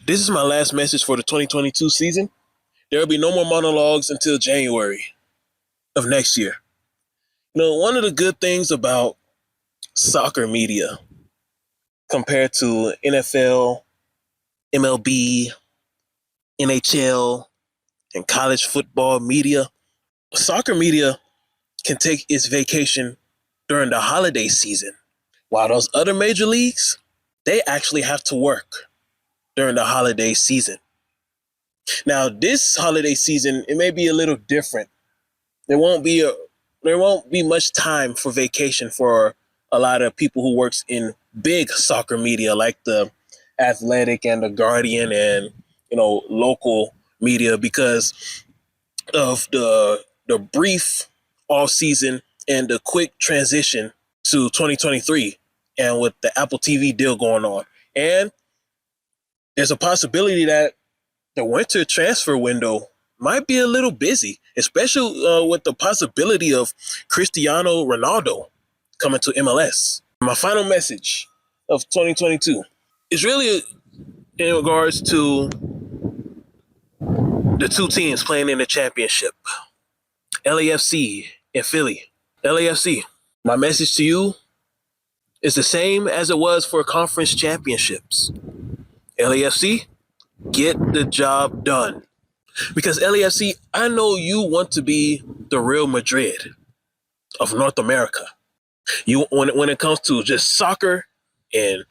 This is my last message for the 2022 season. There will be no more monologues until January of next year. One of the good things about soccer media compared to NFL, MLB, NHL, and college football media, soccer media can take its vacation during the holiday season, while those other major leagues, they actually have to work during the holiday season. Now, this holiday season, it may be a little different. There won't be much time for vacation for a lot of people who works in big soccer media like the Athletic and the Guardian and local media because of the brief off season and the quick transition to 2023 and with the Apple TV deal going on. And there's a possibility that the winter transfer window might be a little busy, especially with the possibility of Cristiano Ronaldo coming to MLS. My final message of 2022 is really in regards to the two teams playing in the championship, LAFC and Philly. LAFC, my message to you is the same as it was for conference championships. LAFC, get the job done. Because LAFC, I know you want to be the Real Madrid of North America. You when it comes to just soccer in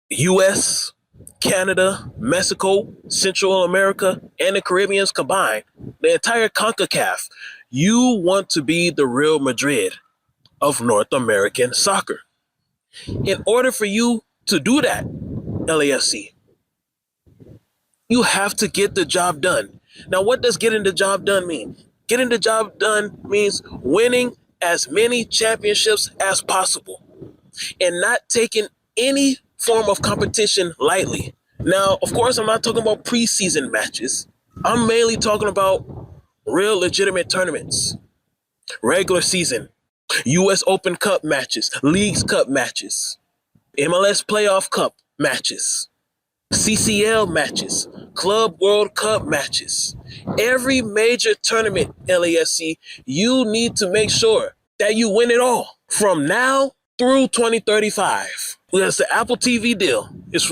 US, Canada, Mexico, Central America, and the Caribbeans combined, the entire CONCACAF, you want to be the Real Madrid of North American soccer. In order for you to do that, LAFC, you have to get the job done. Now, what does getting the job done mean? Getting the job done means winning as many championships as possible and not taking any form of competition lightly. Now, of course, I'm not talking about preseason matches. I'm mainly talking about real legitimate tournaments, regular season, US Open Cup matches, Leagues Cup matches, MLS Playoff Cup matches, CCL matches, Club World Cup matches. Every major tournament, LAFC, you need to make sure that you win it all from now through 2035. Because the Apple TV deal is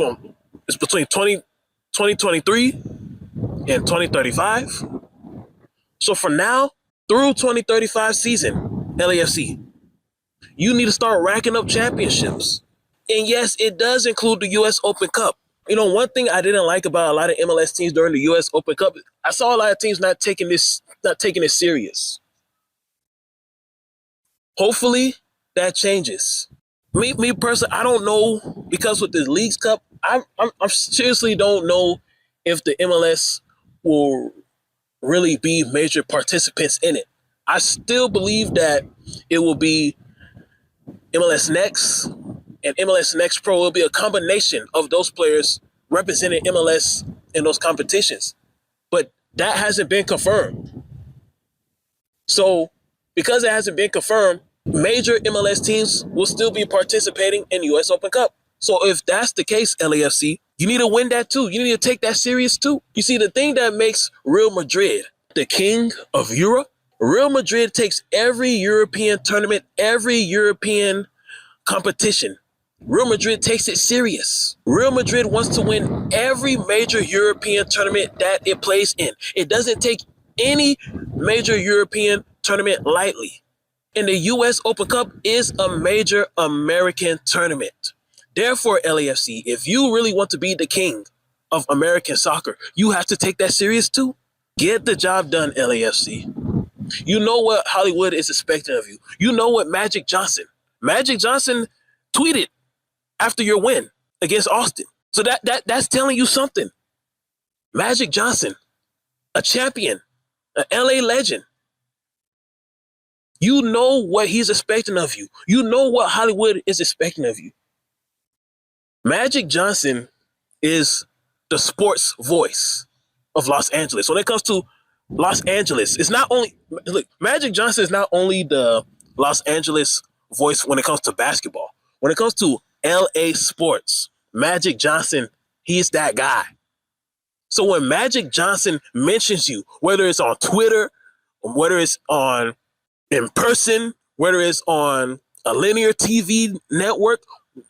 between 2023 and 2035. So from now through 2035 season, LAFC, you need to start racking up championships. And yes, it does include the US Open Cup. One thing I didn't like about a lot of MLS teams during the US Open Cup, I saw a lot of teams not taking it serious. Hopefully that changes. Me personally, I don't know, because with the Leagues Cup, I seriously don't know if the MLS will really be major participants in it. I still believe that it will be MLS Next, and MLS Next Pro will be a combination of those players representing MLS in those competitions. But that hasn't been confirmed. So because it hasn't been confirmed, major MLS teams will still be participating in the US Open Cup. So if that's the case, LAFC, you need to win that too. You need to take that serious too. You see, the thing that makes Real Madrid the king of Europe, Real Madrid takes every European tournament, every European competition. Real Madrid takes it serious. Real Madrid wants to win every major European tournament that it plays in. It doesn't take any major European tournament lightly. And the US Open Cup is a major American tournament. Therefore, LAFC, if you really want to be the king of American soccer, you have to take that serious too. Get the job done, LAFC. You know what Hollywood is expecting of you. You know what Magic Johnson tweeted after your win against Austin. So that's telling you something. Magic Johnson, a champion, an LA legend. You know what he's expecting of you. You know what Hollywood is expecting of you. Magic Johnson is the sports voice of Los Angeles. When it comes to Los Angeles, it's not only, look, Magic Johnson is not only the Los Angeles voice when it comes to basketball. When it comes to LA sports, Magic Johnson He's that guy. So when Magic Johnson mentions you, whether it's on Twitter, whether it's on in person, whether it's on a linear TV network,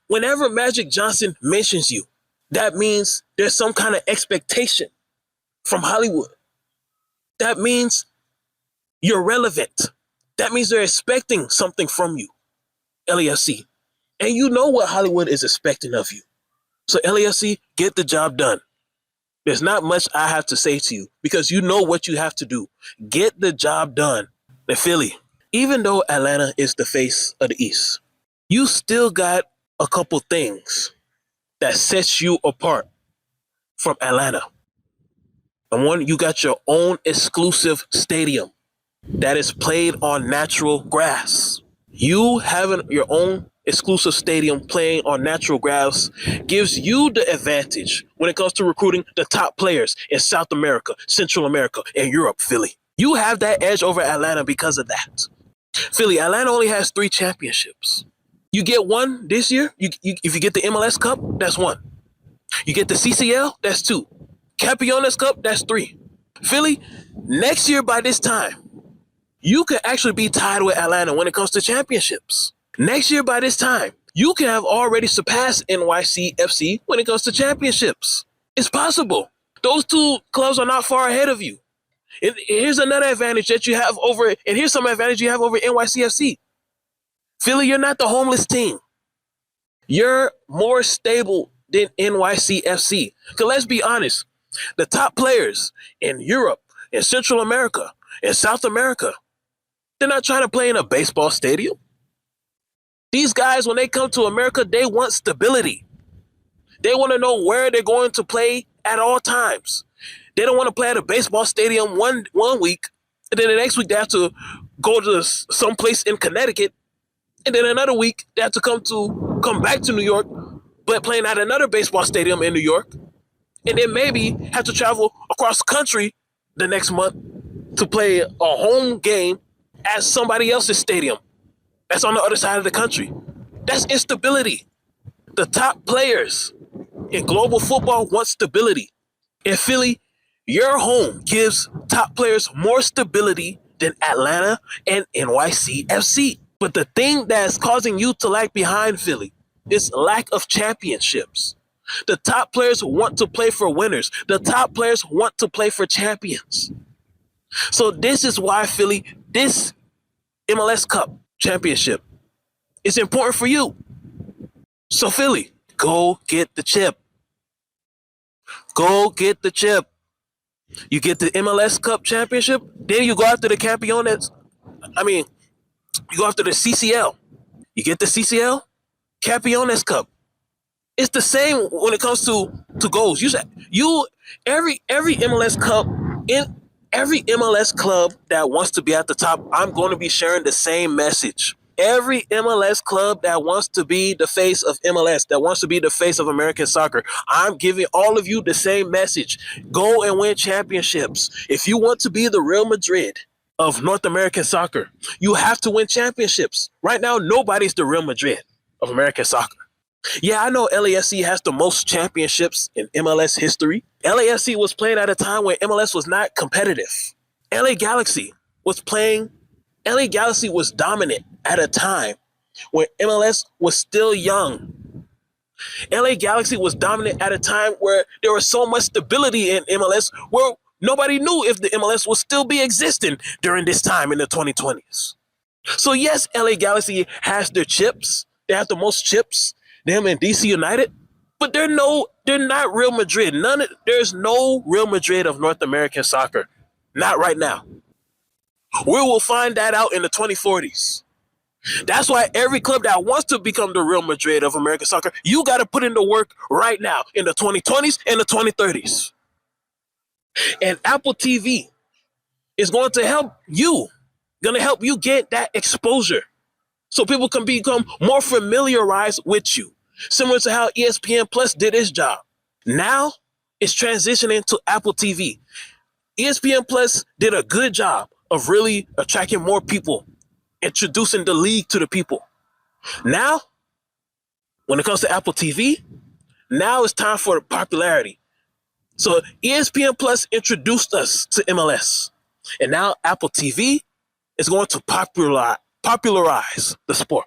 whenever Magic Johnson mentions you, that means there's some kind of expectation from Hollywood. That means you're relevant. That means they're expecting something from you, LAFC. And you know what Hollywood is expecting of you. So LAFC, get the job done. There's not much I have to say to you because you know what you have to do. Get the job done. And Philly, even though Atlanta is the face of the East, you still got a couple things that sets you apart from Atlanta. And one, you got your own exclusive stadium that is played on natural grass. You having your own exclusive stadium playing on natural grass gives you the advantage when it comes to recruiting the top players in South America, Central America, and Europe, Philly. You have that edge over Atlanta because of that. Philly, Atlanta only has 3 championships. You get one this year, if you get the MLS Cup, that's 1. You get the CCL, that's 2. Campeones Cup, that's 3. Philly, next year by this time, you could actually be tied with Atlanta when it comes to championships. Next year by this time, you can have already surpassed NYCFC when it comes to championships. It's possible. Those 2 clubs are not far ahead of you. And here's another advantage that you have over, and here's some advantage you have over NYCFC. Philly, you're not the homeless team. You're more stable than NYCFC. Because let's be honest, the top players in Europe, in Central America, in South America, they're not trying to play in a baseball stadium. These guys, when they come to America, they want stability. They want to know where they're going to play at all times. They don't want to play at a baseball stadium one week, and then the next week they have to go to some place in Connecticut, and then another week they have to come back to New York, but playing at another baseball stadium in New York, and then maybe have to travel across the country the next month to play a home game at somebody else's stadium that's on the other side of the country. That's instability. The top players in global football want stability. In Philly, your home gives top players more stability than Atlanta and NYCFC. But the thing that's causing you to lag behind, Philly, is lack of championships. The top players want to play for winners. The top players want to play for champions. So this is why, Philly, this MLS Cup championship is important for you. So Philly, go get the chip. Go get the chip. You get the MLS Cup championship, then you go after the Campeones. You go after the CCL. You get the CCL, Campeones Cup. It's the same when it comes to goals. Every MLS Cup in every MLS club that wants to be at the top, I'm going to be sharing the same message. Every MLS club that wants to be the face of MLS, that wants to be the face of American soccer, I'm giving all of you the same message. Go and win championships. If you want to be the Real Madrid of North American soccer, you have to win championships. Right now, nobody's the Real Madrid of American soccer. Yeah, I know LAFC has the most championships in MLS history. LAFC was playing at a time when MLS was not competitive. LA Galaxy was dominant at a time when MLS was still young. LA Galaxy was dominant at a time where there was so much stability in MLS where nobody knew if the MLS would still be existing during this time in the 2020s. So yes, LA Galaxy has their chips. They have the most chips, them and DC United, but they're not Real Madrid. There's no Real Madrid of North American soccer. Not right now. We will find that out in the 2040s. That's why every club that wants to become the Real Madrid of American soccer, you got to put in the work right now in the 2020s and the 2030s. And Apple TV is going to help you get that exposure so people can become more familiarized with you, similar to how ESPN Plus did its job. Now it's transitioning to Apple TV. ESPN Plus did a good job of really attracting more people, introducing the league to the people. Now, when it comes to Apple TV, Now it's time for the popularity. So ESPN Plus introduced us to MLS, and now Apple TV is going to popularize the sport.